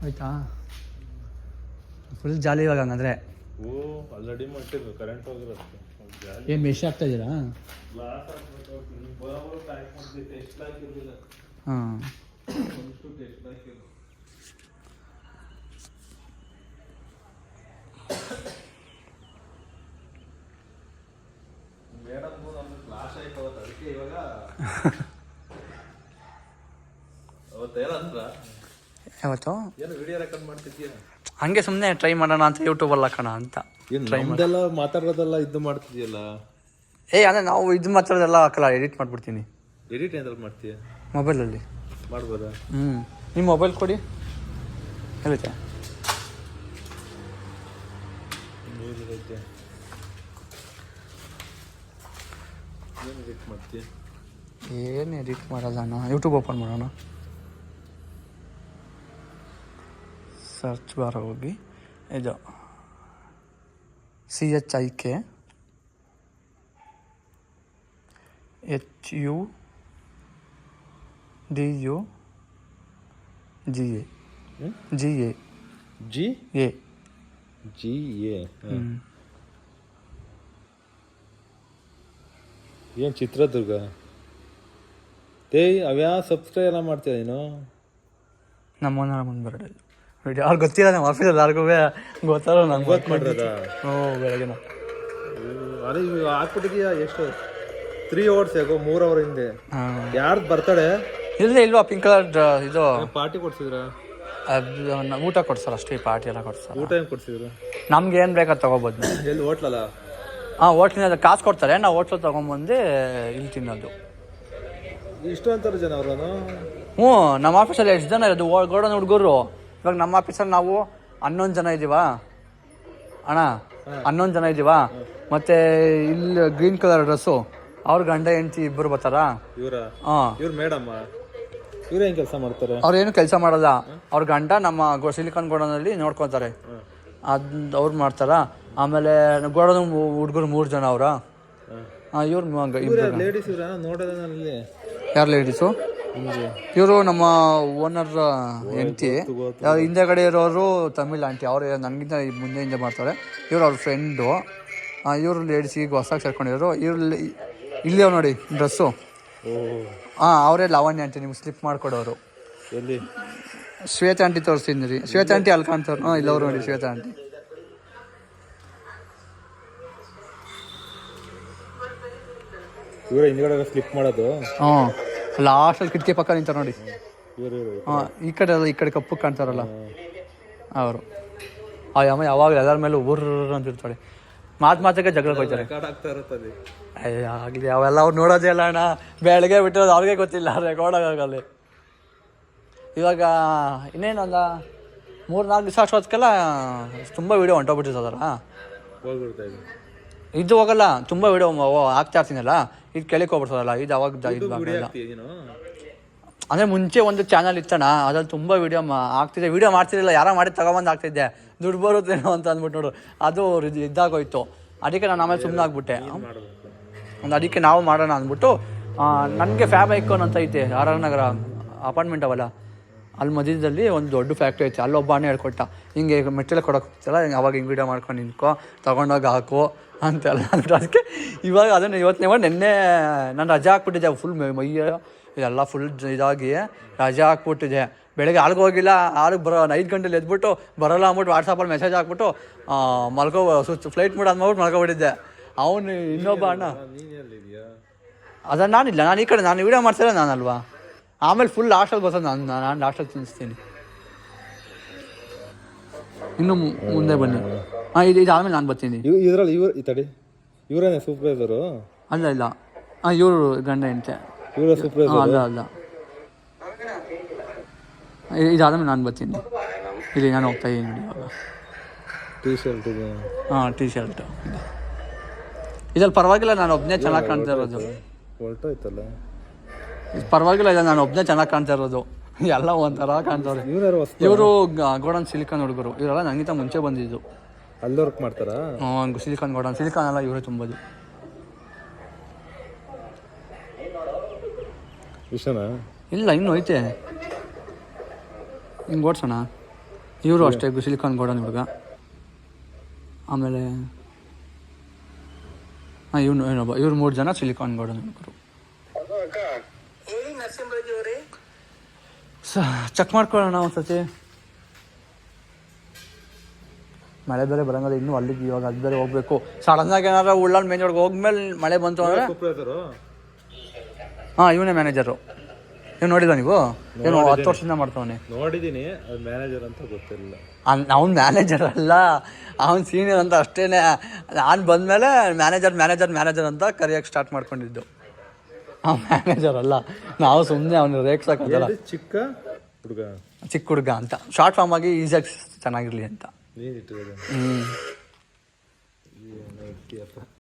ಆಯ್ತಾ full jolly ಇವಾಗ ಹಂಗಂದ್ರೆ. ಓ ಆಲ್ರೆಡಿ ಮಾಡ್ತಿದ್ರು ಕರೆಂಟ್ ಹೋಗಿರುತ್ತೆ. ಏನು ಮೆಶ್ ಆಗ್ತಾ ಇದ್ದೀರಾ? ಹಾಂ ಯಾವತ್ತು ವಿಡಿಯೋ ರೆಕಾರ್ಡ್ ಮಾಡ್ತಿದ್ಯಾ? ಹಂಗೆ ಸುಮ್ಮನೆ ಟ್ರೈ ಮಾಡೋಣ ಅಂತ ಯೂಟ್ಯೂಬಲ್ಲಿ ಹಾಕೋಣ ಅಂತ ನಮ್ದೆಲ್ಲ ಮಾತಾಡೋದೆಲ್ಲ ಇದು ಮಾಡ್ತಿದ್ಯಲ್ಲ. ಅದೇ ನಾವು ಇದು ಮಾತಾಡೋದೆಲ್ಲ ಹಾಕಲ್ಲ, ಎಡಿಟ್ ಮಾಡ್ಬಿಡ್ತೀನಿ. ಎಡಿಟ್ ಏನಾದ್ರು ಮಾಡ್ತೀಯ ಮೊಬೈಲಲ್ಲಿ? ಮಾಡ್ಬೋದಾ? ನಿಮ್ಮ ಮೊಬೈಲ್ ಕೊಡಿ. ಹೇಳುತ್ತೆ ಏನು ಎಡಿಟ್ ಮಾಡ್ತೀಯ? ಏನು ಎಡಿಟ್ ಮಾಡಲ್ಲ ಅಣ್ಣ. ಯೂಟ್ಯೂಬ್ ಓಪನ್ ಮಾಡೋಣ. ಸರ್ಚ್ ಬಾರ್ ಹೋಗಿ ಇದು CHIK GA. ಏನು ಚಿತ್ರದುರ್ಗ? ಅವ್ಯಾ ಸಬ್ಸ್ಕ್ರೈಬ್ ಎಲ್ಲ ಮಾಡ್ತೀಯ ನೀನು? ನಮ್ಮ ಮುಂದೆ ಬರಲ್ಲ ವಿಡಿಯೋ. ಅವ್ರು ಗೊತ್ತಿಲ್ಲ ನಮ್ಮ ಆಫೀಸಲ್ಲಿ ಯಾರಿಗೂ ಗೊತ್ತಾರೋ ನಂಗೆ ಗೊತ್ತು ಮಾಡಿರೋದ? ಬೆಳಗ್ಗೆನ ಅದೇ ಹಾಕ್ಬಿಟ್ಟಿದೀಯಾ? ಎಷ್ಟು 3 hours ಆಗೋ 3 hour ಹಿಂದೆ ಯಾರ್ದು ಬರ್ತಡೆ? ಇಲ್ವಾ ಪಿಂಕ್ ಕಲರ್ ಇದು ಪಾರ್ಟಿ ಕೊಡ್ಸಿದ್ರ? ಅದು ಊಟ ಕೊಡ್ಸಲ್ಲ ಅಷ್ಟೇ, ಪಾರ್ಟಿ ಎಲ್ಲ ಕೊಡ್ಸಲ್ಲ. ಊಟ ಏನು ಕೊಡ್ಸಿದ್ರು? ನಮ್ಗೆ ಏನು ಬೇಕಾದ್ ತೊಗೋಬೋದು. ಎಲ್ಲಿ ಹೋಟ್ಲಲ್ಲ? ಹೋಟ್ಲಿನ ಕಾಸು ಕೊಡ್ತಾರೆ, ನಾವು ಹೋಟ್ಲಲ್ಲಿ ತೊಗೊಂಬಂದು ಇಲ್ಲಿ ತಿನ್ನೋದು. ಇಷ್ಟೊಂಥರ ಜನ ಅವ್ರನು? ನಮ್ಮ ಆಫೀಸಲ್ಲಿ ಎಷ್ಟು ಜನ ಇರೋದು ಗೋಡನ್ ಹುಡುಗರು. ಇವಾಗ ನಮ್ಮ ಆಫೀಸಲ್ಲಿ ನಾವು 11 ಜನ ಇದ್ದೀವಾ ಅಣ್ಣ, 11 ಜನ ಇದ್ದೀವಾ. ಮತ್ತು ಇಲ್ಲಿ ಗ್ರೀನ್ ಕಲರ್ ಡ್ರೆಸ್ಸು ಅವ್ರ ಗಂಡ ಹೆಂಡತಿ ಇಬ್ಬರು ಬರ್ತಾರಾ? ಇವ್ರು ಮೇಡಮ್ ಇವ್ರೇನು ಕೆಲಸ ಮಾಡ್ತಾರೆ? ಅವ್ರೇನು ಕೆಲಸ ಮಾಡಲ್ಲ. ಅವ್ರ ಗಂಡ ನಮ್ಮ ಸಿಲಿಕಾನ್ ಗೋಡನಲ್ಲಿ ನೋಡ್ಕೊತಾರೆ, ಅದು ಅವ್ರು ಮಾಡ್ತಾರ. ಆಮೇಲೆ ಗೋಡನ್ ಹುಡುಗರು 3 ಜನ ಅವರ. ಲೇಡೀಸ್ ನೋಡೋದಲ್ಲಿ ಯಾರು ಲೇಡೀಸು? ಇವರು ನಮ್ಮ ಓನರ್ ಹೆಂಡತಿ. ಹಿಂದೆಗಡೆ ಇರೋರು ತಮಿಳ್ ಆಂಟಿ, ಅವ್ರು ನನಗಿಂತ ಮುಂದೆ ಮಾಡ್ತಾರೆ. ಇವ್ರು ಅವ್ರ ಫ್ರೆಂಡು. ಇವರು ಲೇಡೀಸ್ ಈಗ ಹೊಸಾಗಿ ಸೇರ್ಕೊಂಡಿರೋರು. ಇವ್ರು ಇಲ್ಲಿ ಅವ್ರು ನೋಡಿ ಡ್ರೆಸ್ಸು. ಅವರೇ ಲಾವಣ್ಯ ಆಂಟಿ, ನಿಮ್ಗೆ ಸ್ಲಿಪ್ ಮಾಡಿಕೊಡೋರು. ಎಲ್ಲಿ? ಶ್ವೇತಾ ಆಂಟಿ ತೋರಿಸ್ತೀನಿ. ಶ್ವೇತಾ ಆಂಟಿ ಅಲ್ಲಿ ಕಾಣ್ತಾರೆ. ಇಲ್ಲ ಅವ್ರು ನೋಡಿ ಶ್ವೇತಾ ಆಂಟಿ. ಇವರ ಹಿಂದ್ಗಡೆ ಸ್ಲಿಪ್ ಮಾಡೋದು? ಲಾಸ್ಟಲ್ಲಿ ಕಿಟಕಿ ಪಕ್ಕ ನಿಂತಾರೆ ನೋಡಿ. ಈ ಕಡೆ ಕಪ್ಪು ಕಾಣ್ತಾರಲ್ಲ ಅವರು. ಅಮ್ಮ ಯಾವಾಗ ಎಲ್ಲರ ಮೇಲೆ ಊರು ಅಂತಿರ್ತಾಳೆ. ಮಾತಿಗೆ ಜಗಳ ಹೋಗ್ತಾರೆ. ಆಗಲಿ ಅವೆಲ್ಲ ಅವ್ರು ನೋಡೋದೇ ಇಲ್ಲ ಅಣ್ಣ. ಬೆಳಗ್ಗೆ ಬಿಟ್ಟಿರೋದು ಅವ್ರಿಗೆ ಗೊತ್ತಿಲ್ಲ, ರೆಕಾರ್ಡ್ ಆಗೋಲ್ಲ. ಇವಾಗ ಇನ್ನೇನೊಂದು 3-4 ದಿವಸ ಅಷ್ಟೊತ್ತಿಗೆಲ್ಲ ತುಂಬ ವೀಡಿಯೋ ಹೊಂಟೋಗ್ಬಿಟ್ಟಿರ್ತದಲ್ಲ. ಇದು ಹೋಗಲ್ಲ, ತುಂಬ ವೀಡಿಯೋ ಹಾಕ್ತಾ ಇರ್ತೀನಲ್ಲ, ಇದು ಕೆಳಕ್ಕೆ ಹೋಗ್ಬಿಡ್ತದಲ್ಲ. ಇದು ಅವಾಗ ಅಂದರೆ ಮುಂಚೆ ಒಂದು ಚಾನಲ್ ಇತ್ತಣ್ಣ, ಅದ್ರಲ್ಲಿ ತುಂಬ ವೀಡಿಯೋ ಆಗ್ತಿದ್ದೆ. ವೀಡಿಯೋ ಮಾಡ್ತಿರಲಿಲ್ಲ, ಯಾರೋ ಮಾಡಿ ತಗೊಬಂದು ಆಗ್ತಿದ್ದೆ, ದುಡ್ಡು ಬರುತ್ತೇನೋ ಅಂತ ಅಂದ್ಬಿಟ್ಟು ನೋಡು. ಅದು ಇದಾಗೋಯ್ತು. ಅದಕ್ಕೆ ನಾನು ಆಮೇಲೆ ಸುಮ್ಮನೆ ಆಗ್ಬಿಟ್ಟೆ. ಅದಕ್ಕೆ ನಾವು ಮಾಡೋಣ ಅಂದ್ಬಿಟ್ಟು ನನಗೆ ಫ್ಯಾಬ್ ಐಕಾನ್ ಅಂತ ಐತೆ RR ನಗರ ಅಪಾರ್ಟ್ಮೆಂಟ್ ಅವಲ್ಲ, ಅಲ್ಲಿ ಮಧ್ಯದಲ್ಲಿ ಒಂದು ದೊಡ್ಡ ಫ್ಯಾಕ್ಟ್ರಿ ಐತೆ. ಅಲ್ಲೊಬ್ಬನೇ ಹೇಳ್ಕೊಟ್ಟ, ಹಿಂಗೆ ಮೆಟೀರಿಯಲ್ ಕೊಡೋಕೆ ಹೋಗ್ತಲ್ಲ, ಅವಾಗ ಹಿಂಗೆ ವೀಡಿಯೋ ಮಾಡ್ಕೊಂಡು ನಿಂತ್ಕೊ, ತೊಗೊಂಡೋಗಿ ಹಾಕು ಅಂತೆಲ್ಲ ಅಂದ್ಬಿಟ್ಟು. ಅದಕ್ಕೆ ಇವಾಗ ಅದನ್ನು ಇವತ್ತನೇ ಮಾಡಿ ನೆನ್ನೆ ನಾನು ರಜೆ ಹಾಕ್ಬಿಟ್ಟಿದ್ದೆ. ಫುಲ್ ಮೈಯ ಇದೆಲ್ಲ ಫುಲ್ ಇದಾಗಿ ರಜೆ ಹಾಕ್ಬಿಟ್ಟಿದ್ದೆ. ಬೆಳಗ್ಗೆ ಆಳ್ಗೆ ಹೋಗಿಲ್ಲ, 5 ಗಂಟೆಲಿ ಎದ್ಬಿಟ್ಟು ಬರೋಲ್ಲ ಅಂದ್ಬಿಟ್ಟು ವಾಟ್ಸಪ್ಪಲ್ಲಿ ಮೆಸೇಜ್ ಹಾಕ್ಬಿಟ್ಟು ಫ್ಲೈಟ್ ಮೂಡ್ ಅಂದ್ಬಿಟ್ಟು ಮಲ್ಕೊಬಿಟ್ಟಿದ್ದೆ. ಅವನು ಇನ್ನೊಬ್ಬ ಅಣ್ಣ, ಅದನ್ನು ನಾನಿಲ್ಲ, ನಾನು ಈ ಕಡೆ ನಾನು ವೀಡಿಯೋ ಮಾಡ್ತಿಲ್ಲ ನಾನಲ್ವಾ. ಆಮೇಲೆ ಫುಲ್ ಲಾಸ್ಟಲ್ಲಿ ಬರ್ತದೆ, ನಾನು ಲಾಸ್ಟಲ್ಲಿ ತಿನ್ನಿಸ್ತೀನಿ. ಇನ್ನು ಮುಂದೆ ಬನ್ನಿ. ಇದು ಆಮೇಲೆ ನಾನು ಬರ್ತೀನಿ. ಇದರಲ್ಲಿ ಇವರೇನೆ ಸೂಪರ್ವೈಸರು? ಇಲ್ಲ ಇವರು ಗಂಡ ಹೆಂಡತಿ. ಅಲ್ಲ ಇದಾದ್ಮೇಲೆ ನಾನು ಬರ್ತೀನಿ. ಇಲ್ಲಿ ನಾನು ಹೋಗ್ತಾ ಇದ್ದೀನಿ ಇವಾಗ. ಟೀ ಶರ್ಟು ಇದ್ರಲ್ಲಿ ಪರವಾಗಿಲ್ಲ, ನಾನು ಒಬ್ಬನೇ ಚೆನ್ನಾಗಿ ಕಾಣ್ತಾ ಇರೋದು. ಪರವಾಗಿಲ್ಲ, ಇಲ್ಲ ನಾನು ಒಬ್ಬನೇ ಚೆನ್ನಾಗಿ ಕಾಣ್ತಾ ಇರೋದು. ಎಲ್ಲ ಒಂಥರ ಕಾಣ್ತವ್ರೆ. ಇವರು ಗೋಡನ್ ಸಿಲಿಕಾನ್ ಹುಡುಗರು. ಇವರೆಲ್ಲ ನನಗಿಂತ ಮುಂಚೆ ಬಂದಿದ್ದು. ಅಲ್ಲಿ ವರ್ಕ್ ಮಾಡ್ತಾರಾ? Silicon godown. ಸಿಲಿಕಾನ್ ಎಲ್ಲ ಇವರೇ ತುಂಬೋದು. ವಿಷನಾ? ಇಲ್ಲ, ಇನ್ನೂ ಐತೆ. ಹಿಂಗೆ ಓಡಿಸೋಣ. ಇವರು ಅಷ್ಟೇ ಸಿಲಿಕಾನ್ ಗೋಡನ್ ಹುಡುಗ. ಆಮೇಲೆ ಹಾಂ ಏನೊಬ್ಬ ಇವ್ರು 3 ಜನ ಸಿಲಿಕಾನ್ ಗೋಡನ್ ಹುಡುಗರು. ಚೆಕ್ ಮಾಡ್ಕೊಳ್ಳೋಣ ಒಂದ್ಸತಿ. ಮಳೆ ಬೇರೆ ಬರಂಗಲ್ಲ ಇನ್ನೂ ಅಲ್ಲಿಗೆ, ಇವಾಗ ಅದು ಬೇರೆ ಹೋಗ್ಬೇಕು. ಸಡನ್ನಾಗಿ ಏನಾರ ಉಳ್ಳಾಲ್ ಮೇಂಜೊಳಗೆ ಹೋಗ್ಮೇಲೆ ಮಳೆ ಬಂತು ಅಂದರೆ ಹಾಂ ಇವನೇ ಮ್ಯಾನೇಜರು. ನೀವು ನೋಡಿದ ನೀವು ಏನು 10 ವರ್ಷದಿಂದ ಮಾಡ್ತಾವನೆ? ನೋಡಿದ್ದೀನಿ, ಅದು ಮ್ಯಾನೇಜರ್ ಅಂತ ಗೊತ್ತಿರಲಿಲ್ಲ. ಅವ್ನು ಮ್ಯಾನೇಜರ್ ಅಲ್ಲ, ಅವ್ನು ಸೀನಿಯರ್ ಅಂತ ಅಷ್ಟೇ. ನಾನು ಬಂದಮೇಲೆ ಮ್ಯಾನೇಜರ್ ಅಂತ ಕರಿಯೋಕ್ಕೆ ಸ್ಟಾರ್ಟ್ ಮಾಡ್ಕೊಂಡಿದ್ದು. ಅವ್ನು ಮ್ಯಾನೇಜರ್ ಅಲ್ಲ, ನಾವು ಸುಮ್ಮನೆ ಅವ್ನು ರೇಗ್ಸೋಕ್ಕಲ್ಲ. ಚಿಕ್ಕ ಹುಡುಗ ಅಂತ ಶಾರ್ಟ್ ಫಾರ್ಮ್ ಆಗಿ ಈಸಿಯಾಗಿ ಚೆನ್ನಾಗಿರಲಿ ಅಂತ. ನೀನು ಇಟ್ಟಿರೋದು. ಹ್ಞೂ